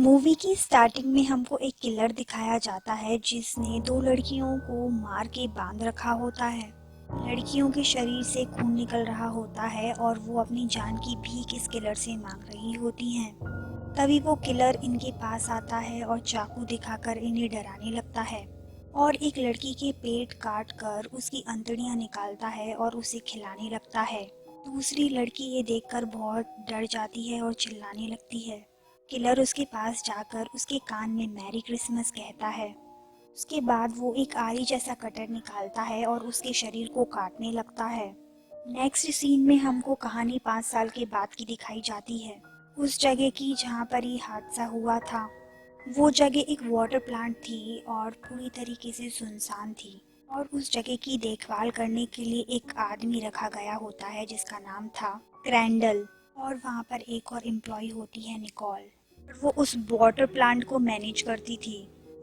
Movie की starting में हमको एक किलर दिखाया जाता है जिसने दो लड़कियों को मार के बांध रखा होता है। लड़कियों के शरीर से खून निकल रहा होता है और वो अपनी जान की भीख इस किलर से मांग रही होती हैं। तभी वो किलर इनके पास आता है और चाकू दिखाकर इन्हें डराने लगता है और एक लड़की के पेट काट कर उसकी अंतड़ियां निकालता है और उसे खिलाने लगता है। दूसरी लड़की ये देखकर बहुत डर जाती है और चिल्लाने लगती है। किलर उसके पास जाकर उसके कान में मैरी क्रिसमस कहता है। उसके बाद वो एक आरी जैसा कटर निकालता है और उसके शरीर को काटने लगता है। नेक्स्ट सीन में हमको कहानी 5 साल के बाद की दिखाई जाती है, उस जगह की जहाँ पर ये हादसा हुआ था। वो जगह एक वाटर प्लांट थी और पूरी तरीके से सुनसान थी और उस जगह की देखभाल करने के लिए एक आदमी रखा गया होता है जिसका नाम था क्रैंडल। और वहाँ पर एक और एम्प्लॉय होती है निकोल। वो उस वाटर प्लांट को मैनेज करती थी।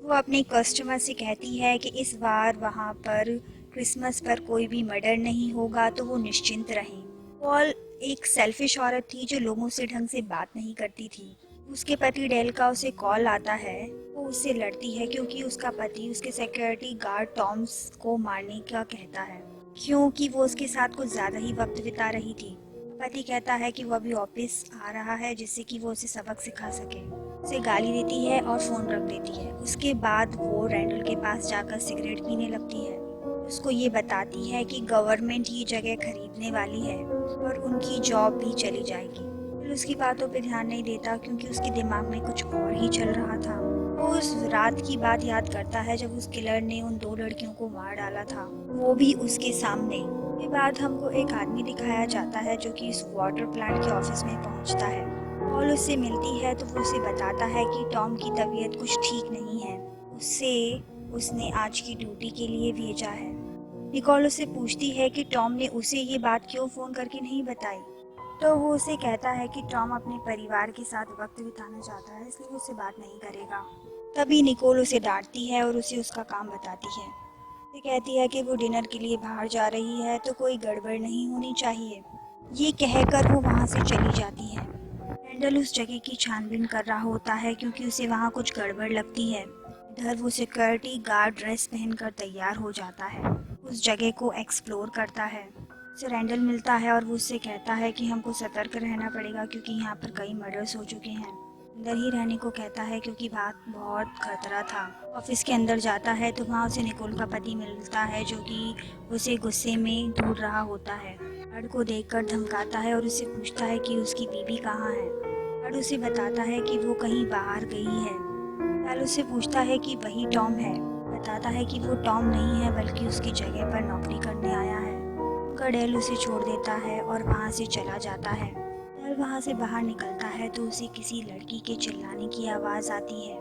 वो अपने कस्टमर से कहती है कि इस बार वहाँ पर क्रिसमस पर कोई भी मर्डर नहीं होगा तो वो निश्चिंत रहें। पॉल एक सेल्फिश औरत थी जो लोगों से ढंग से बात नहीं करती थी। उसके पति डेल का उसे कॉल आता है। वो उससे लड़ती है क्योंकि उसका पति उसके सिक्योरिटी गार्ड टॉम्स को मारने का कहता है क्योंकि वो उसके साथ कुछ ज़्यादा ही वक्त बिता रही थी। पति कहता है कि वो अभी ऑफिस आ रहा है जिससे कि वो उसे सबक सिखा सके। उसे गाली देती है और फोन रख देती है। उसके बाद वो रैंडल के पास जाकर सिगरेट पीने लगती है। उसको ये बताती है कि गवर्नमेंट ये जगह खरीदने वाली है और उनकी जॉब भी चली जाएगी। फिर उसकी बातों पे ध्यान नहीं देता क्योंकि उसके दिमाग में कुछ और ही चल रहा था। वो उस रात की बात याद करता है जब उस किलर ने उन दो लड़कियों को मार डाला था, वो भी उसके सामने। के बाद हमको एक आदमी दिखाया जाता है जो कि इस वाटर प्लांट के ऑफिस में पहुंचता है। पॉल उससे मिलती है तो वो उसे बताता है कि टॉम की तबीयत कुछ ठीक नहीं है, उससे उसने आज की ड्यूटी के लिए भेजा है। निकोल उससे पूछती है कि टॉम ने उसे ये बात क्यों फोन करके नहीं बताई। तो वो उसे कहता है कि टॉम अपने परिवार के साथ वक्त बिताना चाहता है इसलिए वो उससे बात नहीं करेगा। तभी निकोल उसे डांटती है और उसे उसका काम बताती है। वो कहती है कि वो डिनर के लिए बाहर जा रही है तो कोई गड़बड़ नहीं होनी चाहिए। ये कहकर वो वहाँ से चली जाती है। रैंडल उस जगह की छानबीन कर रहा होता है क्योंकि उसे वहाँ कुछ गड़बड़ लगती है। इधर वो सिक्योरिटी गार्ड ड्रेस पहनकर तैयार हो जाता है, उस जगह को एक्सप्लोर करता है। उसे रैंडल मिलता है और वो उससे कहता है कि हमको सतर्क रहना पड़ेगा क्योंकि यहाँ पर कई मर्डर्स हो चुके हैं। अंदर ही रहने को कहता है क्योंकि बात बहुत खतरा था। ऑफिस के अंदर जाता है तो वहाँ उसे निकोल का पति मिलता है जो कि उसे गुस्से में ढूंढ रहा होता है। गार्ड को देखकर धमकाता है और उससे पूछता है कि उसकी बीवी कहाँ है। गार्ड उसे बताता है कि वो कहीं बाहर गई है। गार्ड उससे पूछता है कि वही टॉम है। बताता है कि वो टॉम नहीं है बल्कि उसकी जगह पर नौकरी करने आया है। डेल उसे छोड़ देता है और वहाँ से चला जाता है। डेल वहाँ से बाहर निकलता है तो उसे किसी लड़की के चिल्लाने की आवाज़ आती है।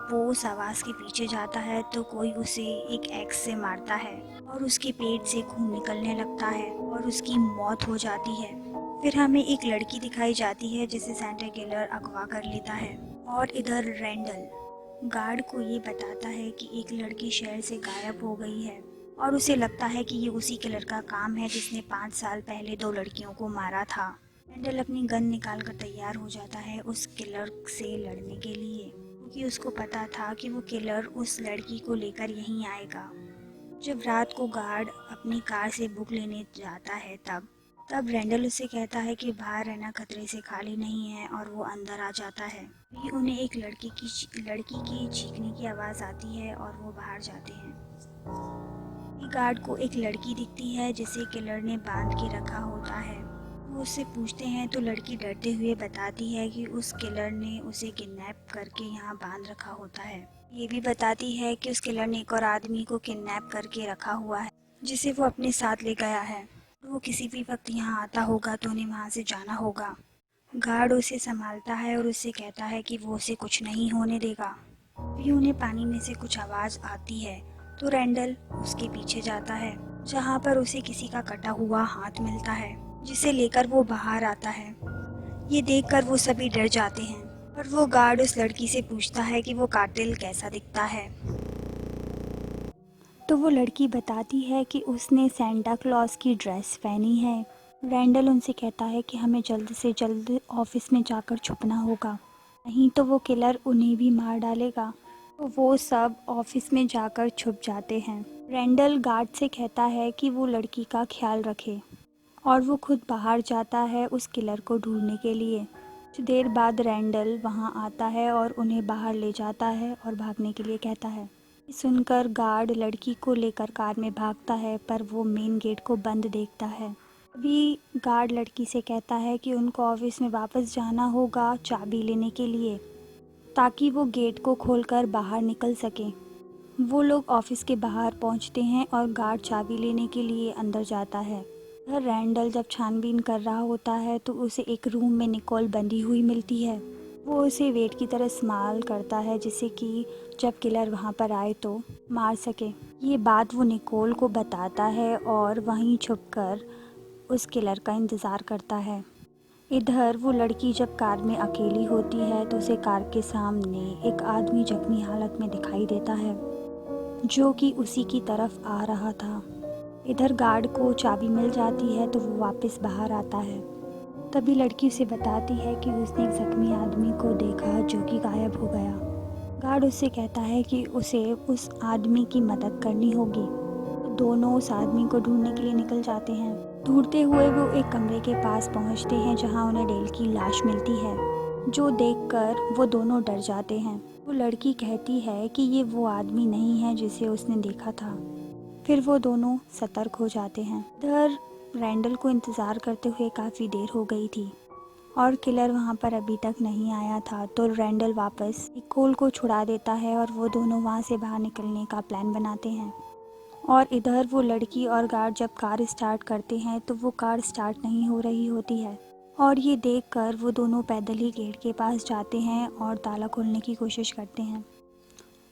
वो उस आवाज़ के पीछे जाता है तो कोई उसे एक एक्स से मारता है और उसके पेट से खून निकलने लगता है और उसकी मौत हो जाती है। फिर हमें एक लड़की दिखाई जाती है जिसे सेंटा किलर अगवा कर लेता है। और इधर रैंडल गार्ड को ये बताता है कि एक लड़की शहर से गायब हो गई है और उसे लगता है कि ये उसी किलर का काम है जिसने 5 साल पहले दो लड़कियों को मारा था। रैंडल अपनी गन निकाल कर तैयार हो जाता है उस किलर से लड़ने के लिए क्योंकि उसको पता था कि वो किलर उस लड़की को लेकर यहीं आएगा। जब रात को गार्ड अपनी कार से बुक लेने जाता है तब रैंडल उससे कहता है कि बाहर रहना खतरे से खाली नहीं है और वो अंदर आ जाता है। भी उन्हें एक लड़की की चीखने की आवाज़ आती है और वो बाहर जाते हैं। गार्ड को एक लड़की दिखती है जिसे किलर ने बांध के रखा होता है। वो उससे पूछते हैं तो लड़की डरते हुए बताती है कि उस किलर ने उसे किडनैप करके यहाँ बांध रखा होता है। ये भी बताती है कि उस किलर ने एक और आदमी को किडनैप करके रखा हुआ है जिसे वो अपने साथ ले गया है। वो किसी भी वक्त यहाँ आता होगा तो उन्हें वहाँ से जाना होगा। गार्ड उसे संभालता है और उससे कहता है कि वो उसे कुछ नहीं होने देगा। भी उन्हें पानी में से कुछ आवाज़ आती है तो रैंडल उसके पीछे जाता है जहाँ पर उसे किसी का कटा हुआ हाथ मिलता है जिसे लेकर वो बाहर आता है। ये देखकर वो सभी डर जाते हैं और वो गार्ड उस लड़की से पूछता है कि वो कातिल कैसा दिखता है। तो वो लड़की बताती है कि उसने सेंटा क्लॉज की ड्रेस पहनी है। रैंडल उनसे कहता है कि हमें जल्द से जल्द ऑफिस में जाकर छुपना होगा। नहीं तो वो किलर उन्हें भी मार डालेगा। तो वो सब ऑफिस में जाकर छुप जाते हैं। रैंडल गार्ड से कहता है कि वो लड़की का ख्याल रखे और वो खुद बाहर जाता है उस किलर को ढूंढने के लिए। कुछ देर बाद रैंडल वहाँ आता है और उन्हें बाहर ले जाता है और भागने के लिए कहता है। सुनकर गार्ड लड़की को लेकर कार में भागता है, पर वो मेन गेट को बंद देखता है। अभी गार्ड लड़की से कहता है कि उनको ऑफिस में वापस जाना होगा चाबी लेने के लिए, ताकि वो गेट को खोलकर बाहर निकल सके। वो लोग ऑफिस के बाहर पहुंचते हैं और गार्ड चाबी लेने के लिए अंदर जाता है। रैंडल जब छानबीन कर रहा होता है तो उसे एक रूम में निकोल बंधी हुई मिलती है। वो उसे वेट की तरह इस्तेमाल करता है, जिससे कि जब किलर वहाँ पर आए तो मार सके। ये बात वो निकोल को बताता है और वहीं छुपकर उस किलर का इंतज़ार करता है। इधर वो लड़की जब कार में अकेली होती है तो उसे कार के सामने एक आदमी जख्मी हालत में दिखाई देता है, जो कि उसी की तरफ आ रहा था। इधर गार्ड को चाबी मिल जाती है तो वो वापस बाहर आता है। तभी लड़की उसे बताती है कि उसने एक जख्मी आदमी को देखा जो कि गायब हो गया। गार्ड उससे कहता है कि उसे उस आदमी की मदद करनी होगी। तो दोनों उस आदमी को ढूंढने के लिए निकल जाते हैं। ढूंढते हुए वो एक कमरे के पास पहुंचते हैं जहां उन्हें डेल की लाश मिलती है, जो देखकर वो दोनों डर जाते हैं। वो लड़की कहती है कि ये वो आदमी नहीं है जिसे उसने देखा था। फिर वो दोनों सतर्क हो जाते हैं। इधर रैंडल को इंतज़ार करते हुए काफ़ी देर हो गई थी और किलर वहाँ पर अभी तक नहीं आया था, तो रैंडल वापस निकोल को छुड़ा देता है और वो दोनों वहाँ से बाहर निकलने का प्लान बनाते हैं। और इधर वो लड़की और गार्ड जब कार स्टार्ट करते हैं तो वो कार स्टार्ट नहीं हो रही होती है, और ये देखकर वो दोनों पैदल ही गेट के पास जाते हैं और ताला खोलने की कोशिश करते हैं।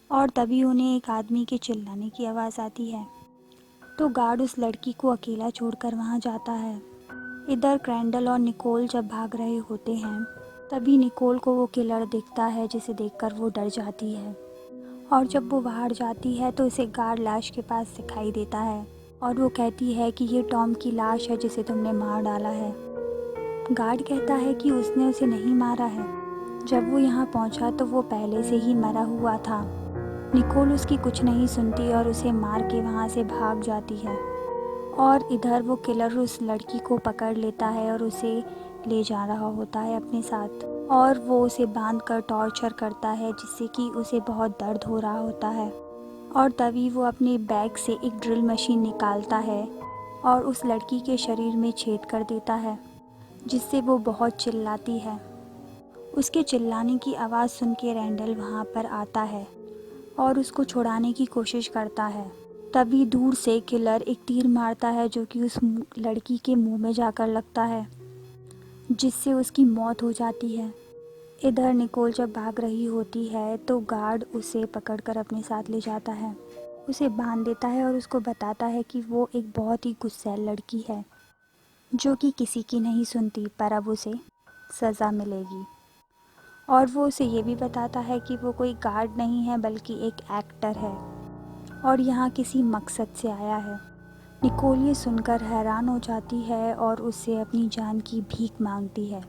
और तभी उन्हें एक आदमी के चिल्लाने की आवाज़ आती है, तो गार्ड उस लड़की को अकेला छोड़कर वहाँ जाता है। इधर क्रैंडल और निकोल जब भाग रहे होते हैं, तभी निकोल को वो किलर दिखता है, जिसे देखकर वो डर जाती है। और जब वो बाहर जाती है तो उसे गार्ड लाश के पास दिखाई देता है और वो कहती है कि ये टॉम की लाश है जिसे तुमने मार डाला है। गार्ड कहता है कि उसने उसे नहीं मारा है। जब वो यहाँ पहुँचा तो वो पहले से ही मरा हुआ था। निकोल उसकी कुछ नहीं सुनती और उसे मार के वहाँ से भाग जाती है। और इधर वो किलर उस लड़की को पकड़ लेता है और उसे ले जा रहा होता है अपने साथ, और वो उसे बांध कर टॉर्चर करता है, जिससे कि उसे बहुत दर्द हो रहा होता है। और तभी वो अपने बैग से एक ड्रिल मशीन निकालता है और उस लड़की के शरीर में छेद कर देता है, जिससे वो बहुत चिल्लाती है। उसके चिल्लाने की आवाज़ सुन के रैंडल वहाँ पर आता है और उसको छुड़ाने की कोशिश करता है। तभी दूर से किलर एक तीर मारता है जो कि उस लड़की के मुंह में जाकर लगता है, जिससे उसकी मौत हो जाती है। इधर निकोल जब भाग रही होती है तो गार्ड उसे पकड़कर अपने साथ ले जाता है, उसे बांध देता है और उसको बताता है कि वो एक बहुत ही गुस्सैल लड़की है जो कि किसी की नहीं सुनती, पर अब उसे सज़ा मिलेगी। और वो उसे ये भी बताता है कि वो कोई गार्ड नहीं है बल्कि एक एक्टर है और यहाँ किसी मकसद से आया है। निकोल ये सुनकर हैरान हो जाती है और उससे अपनी जान की भीख मांगती है।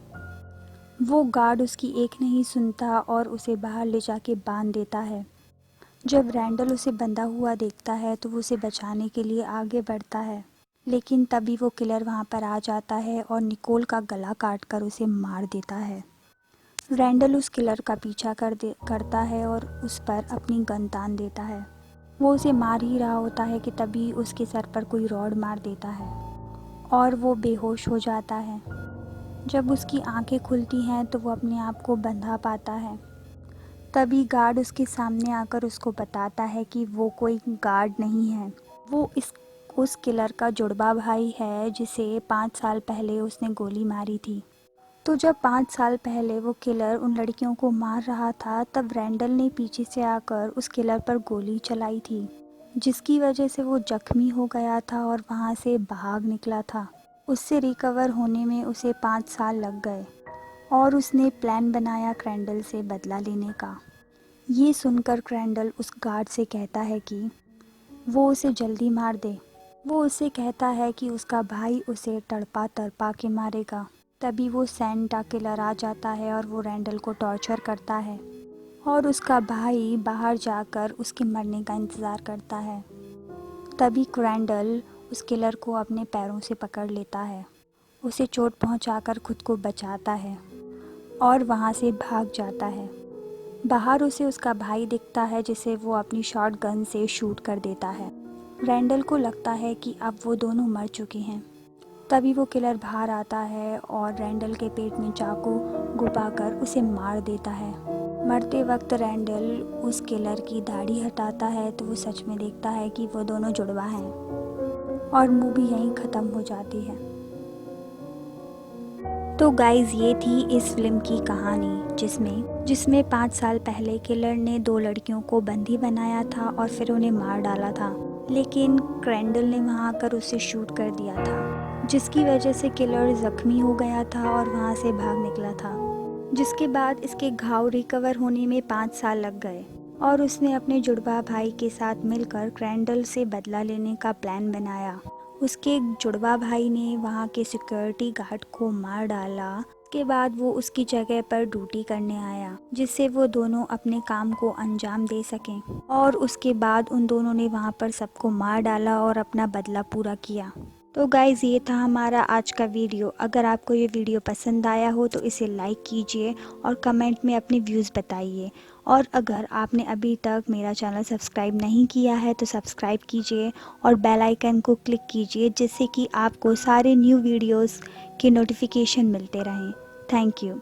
वो गार्ड उसकी एक नहीं सुनता और उसे बाहर ले जाके बांध देता है। जब रैंडल उसे बंधा हुआ देखता है तो वो उसे बचाने के लिए आगे बढ़ता है, लेकिन तभी वो किलर वहाँ पर आ जाता है और निकोल का गला काट कर उसे मार देता है। रैंडल उस किलर का पीछा करता है और उस पर अपनी गन तान देता है। वो उसे मार ही रहा होता है कि तभी उसके सर पर कोई रॉड मार देता है और वो बेहोश हो जाता है। जब उसकी आंखें खुलती हैं तो वो अपने आप को बंधा पाता है। तभी गार्ड उसके सामने आकर उसको बताता है कि वो कोई गार्ड नहीं है, वो उस किलर का जुड़वा भाई है जिसे 5 साल पहले उसने गोली मारी थी। तो जब 5 साल पहले वो किलर उन लड़कियों को मार रहा था, तब रैंडल ने पीछे से आकर उस किलर पर गोली चलाई थी, जिसकी वजह से वो जख्मी हो गया था और वहाँ से भाग निकला था। उससे रिकवर होने में उसे 5 साल लग गए और उसने प्लान बनाया क्रैंडल से बदला लेने का। ये सुनकर क्रैंडल उस गार्ड से कहता है कि वो उसे जल्दी मार दे। वो उससे कहता है कि उसका भाई उसे तड़पा तड़पा के मारेगा। तभी वो सेंटा किलर आ जाता है और वो रैंडल को टॉर्चर करता है और उसका भाई बाहर जाकर उसके मरने का इंतज़ार करता है। तभी रैंडल उस किलर को अपने पैरों से पकड़ लेता है, उसे चोट पहुंचाकर खुद को बचाता है और वहां से भाग जाता है। बाहर उसे उसका भाई दिखता है जिसे वो अपनी शॉट गन से शूट कर देता है। रैंडल को लगता है कि अब वो दोनों मर चुके हैं। तभी वो किलर बाहर आता है और रैंडल के पेट में चाकू घुपाकर उसे मार देता है। मरते वक्त रैंडल उस किलर की दाढ़ी हटाता है तो वो सच में देखता है कि वो दोनों जुड़वा हैं और मूवी यहीं ख़त्म हो जाती है। तो गाइज़ ये थी इस फिल्म की कहानी जिसमें 5 साल पहले किलर ने 2 लड़कियों को बंदी बनाया था और फिर उन्हें मार डाला था, लेकिन रैंडल ने वहाँ आकर उसे शूट कर दिया था, जिसकी वजह से किलर ज़ख्मी हो गया था और वहाँ से भाग निकला था। जिसके बाद इसके घाव रिकवर होने में 5 साल लग गए और उसने अपने जुड़वा भाई के साथ मिलकर रैंडल से बदला लेने का प्लान बनाया। उसके जुड़वा भाई ने वहाँ के सिक्योरिटी गार्ड को मार डाला। के बाद वो उसकी जगह पर ड्यूटी करने आया, जिससे वो दोनों अपने काम को अंजाम दे सकें। और उसके बाद उन दोनों ने वहाँ पर सबको मार डाला और अपना बदला पूरा किया। तो गाइज़ ये था हमारा आज का वीडियो। अगर आपको ये वीडियो पसंद आया हो तो इसे लाइक कीजिए और कमेंट में अपने व्यूज़ बताइए। और अगर आपने अभी तक मेरा चैनल सब्सक्राइब नहीं किया है तो सब्सक्राइब कीजिए और बेल आइकन को क्लिक कीजिए, जिससे कि आपको सारे न्यू वीडियोस के नोटिफिकेशन मिलते रहें। Thank you.